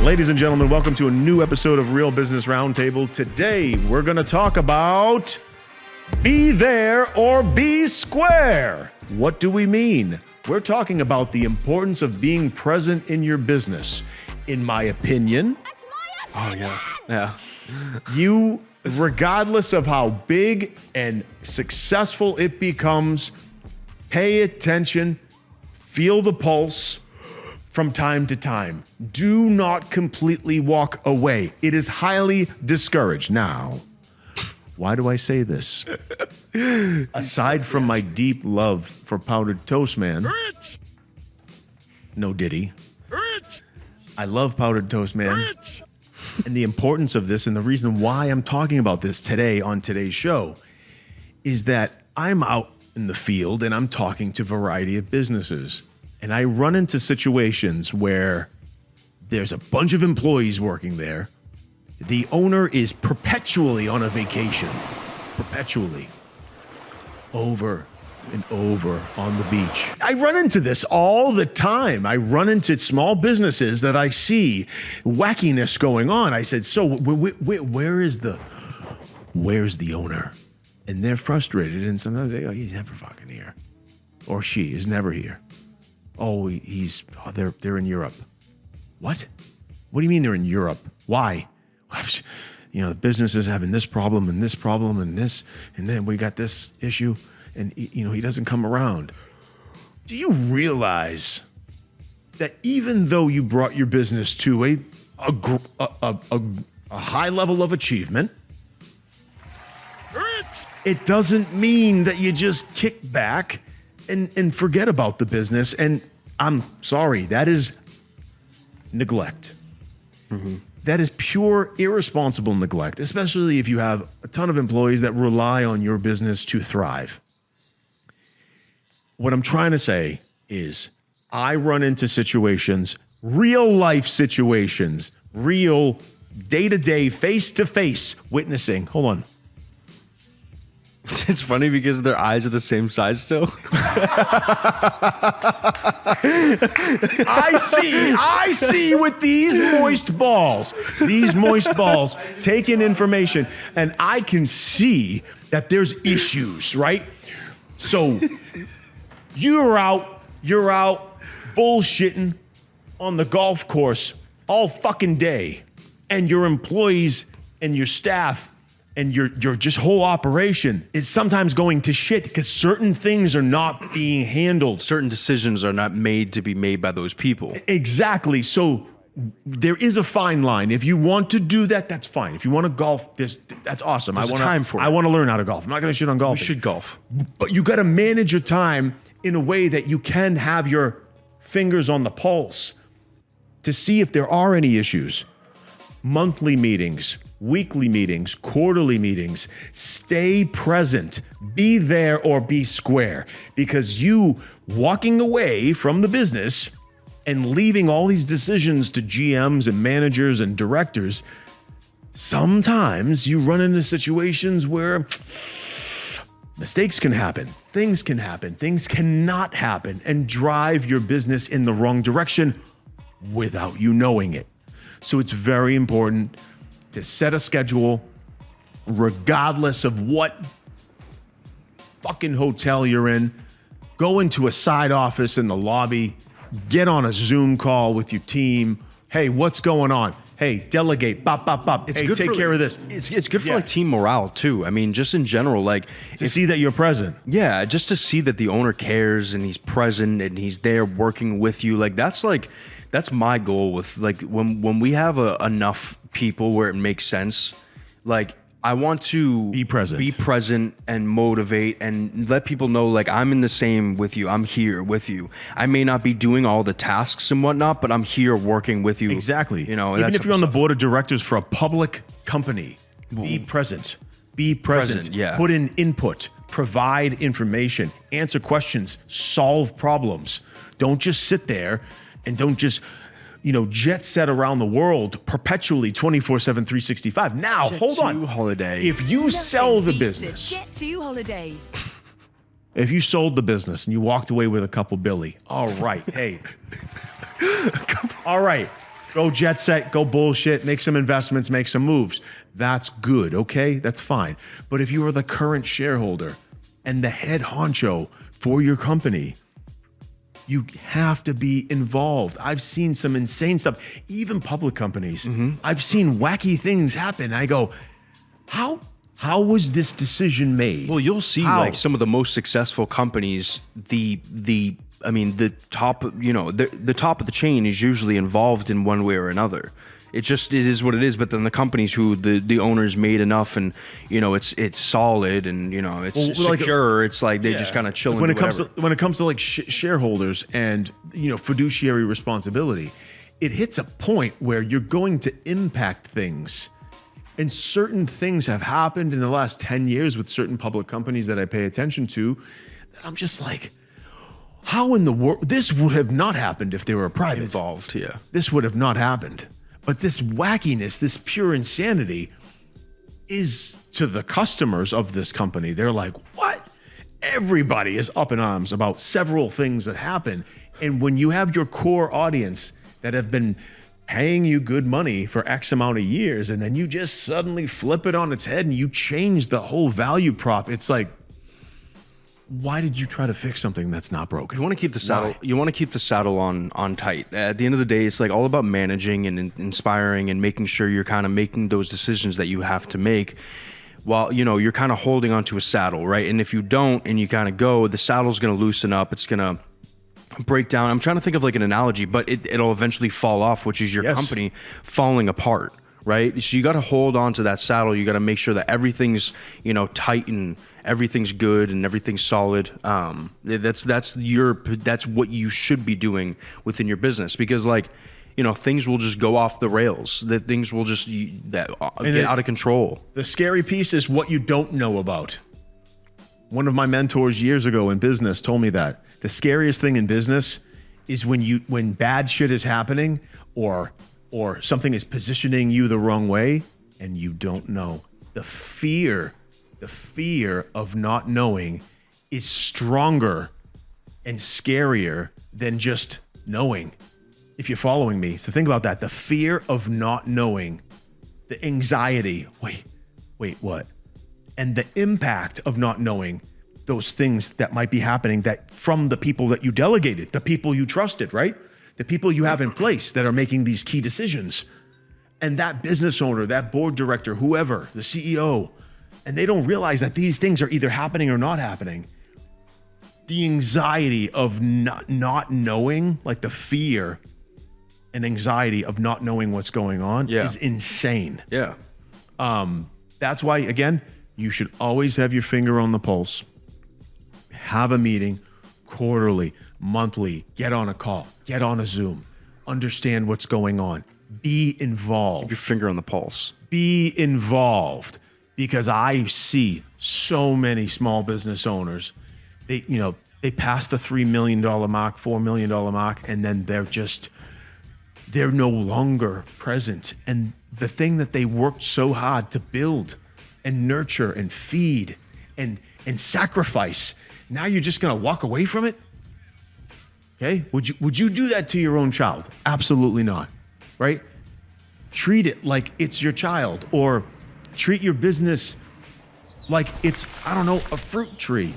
Ladies and gentlemen, welcome to a new episode of Real Business Roundtable. Today, we're going to talk about be there or be square. What do we mean? We're talking about the importance of being present in your business. In my opinion, you, regardless of how big and successful it becomes, pay attention, feel the pulse from time to time. Do not completely walk away. It is highly discouraged. Now, why do I say this? Aside from my deep love for Powdered Toast Man, no Diddy, I love Powdered Toast Man, and the importance of this and the reason why I'm talking about this today on today's show is that I'm out in the field and I'm talking to a variety of businesses. And I run into situations where there's a bunch of employees working there. The owner is perpetually on a vacation, perpetually, over and over on the beach. I run into this all the time. I run into small businesses that I see wackiness going on. I said, so where's the owner? And they're frustrated. And sometimes they go, he's never fucking here. Or she is never here. Oh, they're in Europe. What? What do you mean they're in Europe? Why? The business is having this problem and this problem and this, and then we got this issue, and he doesn't come around. Do you realize that even though you brought your business to a high level of achievement, it doesn't mean that you just kick back and forget about the business. And I'm sorry, that is neglect. Mm-hmm. That is pure irresponsible neglect, especially if you have a ton of employees that rely on your business to thrive. What I'm trying to say is I run into situations, real life situations, real day-to-day, face-to-face witnessing. Hold on. It's funny because their eyes are the same size still. I see with these moist balls take in information, and I can see that there's issues, right? So you're out bullshitting on the golf course all fucking day, and your employees and your staff and your just whole operation is sometimes going to shit because certain things are not being handled. Certain decisions are not made to be made by those people. Exactly. So there is a fine line. If you want to do that, that's fine. If you want to golf, that's awesome. There's time for it. I want to learn how to golf. I'm not going to shit on golf. You should golf. But you got to manage your time in a way that you can have your fingers on the pulse to see if there are any issues. Monthly meetings, weekly meetings, quarterly meetings. Stay present. Be there or be square. Because you walking away from the business and leaving all these decisions to GMs and managers and directors, sometimes you run into situations where mistakes can happen, things cannot happen, and drive your business in the wrong direction without you knowing it. So it's very important to set a schedule, regardless of what fucking hotel you're in. Go into a side office in the lobby, get on a Zoom call with your team. Hey, what's going on? Hey, delegate, bop, bop, bop. Hey, take care of this. It's good for like team morale too. I mean, just in general, like to see that you're present. Yeah, just to see that the owner cares and he's present and he's there working with you. That's my goal with like when we have enough people where it makes sense. Like I want to be present and motivate and let people know like I'm in the same with you. I'm here with you. I may not be doing all the tasks and whatnot, but I'm here working with you. Exactly. Even if you're on the board of directors for a public company, be present. Be present. Yeah. Put in input. Provide information. Answer questions. Solve problems. Don't just sit there and don't just, jet set around the world perpetually 24/7, 365. Now, hold on. Holiday. If you sell the business, Jet to holiday. If you sold the business and you walked away with a couple billy, all right, hey. All right. Go jet set, go bullshit, make some investments, make some moves. That's good, okay? That's fine. But if you are the current shareholder and the head honcho for your company, you have to be involved. I've seen some insane stuff, even public companies. I've seen wacky things happen. I go, how was this decision made? Well, you'll see How? like some of the most successful companies, the top, you know, the top of the chain is usually involved in one way or another. It is what it is. But then the companies who the owners made enough, and you know, it's solid, and you know, it's secure. It's like they just kind of chill. When it comes to like shareholders and, you know, fiduciary responsibility, it hits a point where you're going to impact things. And certain things have happened in the last 10 years with certain public companies that I pay attention to. That I'm just like, how in the world? This would have not happened if they were private. Involved, yeah. This would have not happened. But this wackiness, this pure insanity is to the customers of this company. They're like, what? Everybody is up in arms about several things that happen. And when you have your core audience that have been paying you good money for X amount of years, and then you just suddenly flip it on its head and you change the whole value prop, it's like, why did you try to fix something that's not broken? You want to keep the saddle. Why? You want to keep the saddle on tight. At the end of the day, it's like all about managing and inspiring and making sure you're kind of making those decisions that you have to make. While you know you're kind of holding onto a saddle, right? And if you don't, and you kind of go, the saddle's going to loosen up. It's going to break down. I'm trying to think of like an analogy, but it'll eventually fall off, which is your company falling apart, right? So you got to hold on to that saddle. You got to make sure that everything's, you know, tight and everything's good and everything's solid. That's what you should be doing within your business, because like, you know, things will just go off the rails. That things will just get out of control. The scary piece is what you don't know about. One of my mentors years ago in business told me that the scariest thing in business is when bad shit is happening or something is positioning you the wrong way and you don't know. The fear of not knowing is stronger and scarier than just knowing. If you're following me. So think about that. The fear of not knowing, the anxiety, wait, what? And the impact of not knowing those things that might be happening that from the people that you delegated, the people you trusted, right? The people you have in place that are making these key decisions. And that business owner, that board director, whoever, the CEO, and they don't realize that these things are either happening or not happening. The anxiety of not knowing, like the fear and anxiety of not knowing what's going on is insane. Yeah. That's why, again, you should always have your finger on the pulse. Have a meeting quarterly, monthly, get on a call, get on a Zoom, understand what's going on, be involved. Keep your finger on the pulse. Be involved, because I see so many small business owners, they pass the $3 million mark, $4 million mark, and then they're no longer present. And the thing that they worked so hard to build and nurture and feed and sacrifice, now you're just going to walk away from it? Okay? Would you do that to your own child? Absolutely not. Right? Treat it like it's your child, or treat your business like it's, I don't know, a fruit tree.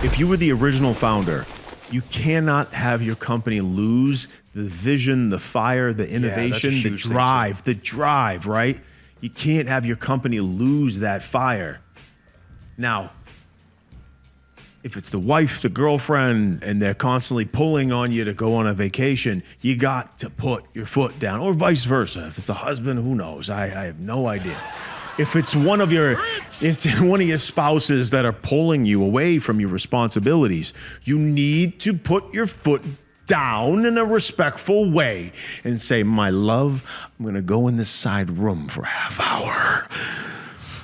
If you were the original founder, you cannot have your company lose the vision, the fire, the innovation, the drive, right? You can't have your company lose that fire. Now, if it's the wife, the girlfriend, and they're constantly pulling on you to go on a vacation, you got to put your foot down, or vice versa. If it's the husband, who knows? I have no idea. If it's one of your spouses that are pulling you away from your responsibilities, you need to put your foot down in a respectful way and say, my love, I'm going to go in this side room for a half hour.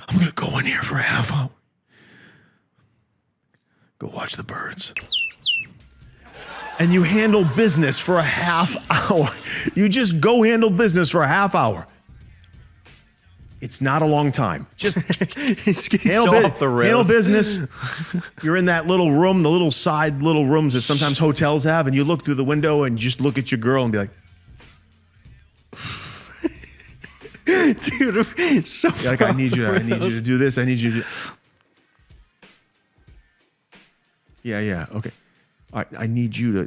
I'm going to go in here for a half hour. Go watch the birds. And you handle business for a half hour. You just go handle business for a half hour. It's not a long time. Just it's getting so off the rails. Handle business. You're in that little room, the little side little rooms that sometimes hotels have, and you look through the window and just look at your girl and be like, Dude, it's so Like, I need you to do this. I need you to. Yeah. Okay. All right, I need you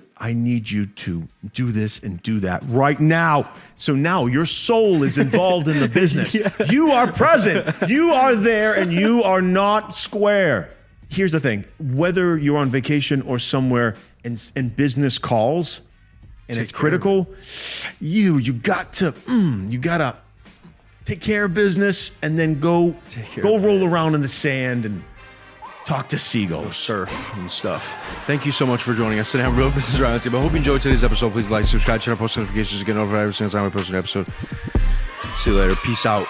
to do this and do that right now. So now your soul is involved in the business. You are present. You are there, and you are not square. Here's the thing: whether you're on vacation or somewhere, and business calls, and it's critical, you gotta take care of business, and then go roll around in the sand and talk to seagulls. Surf and stuff. Thank you so much for joining us today on Real Business Roundtable. I hope you enjoyed today's episode. Please like, subscribe, turn on post notifications to get notified every single time we post an episode. See you later. Peace out.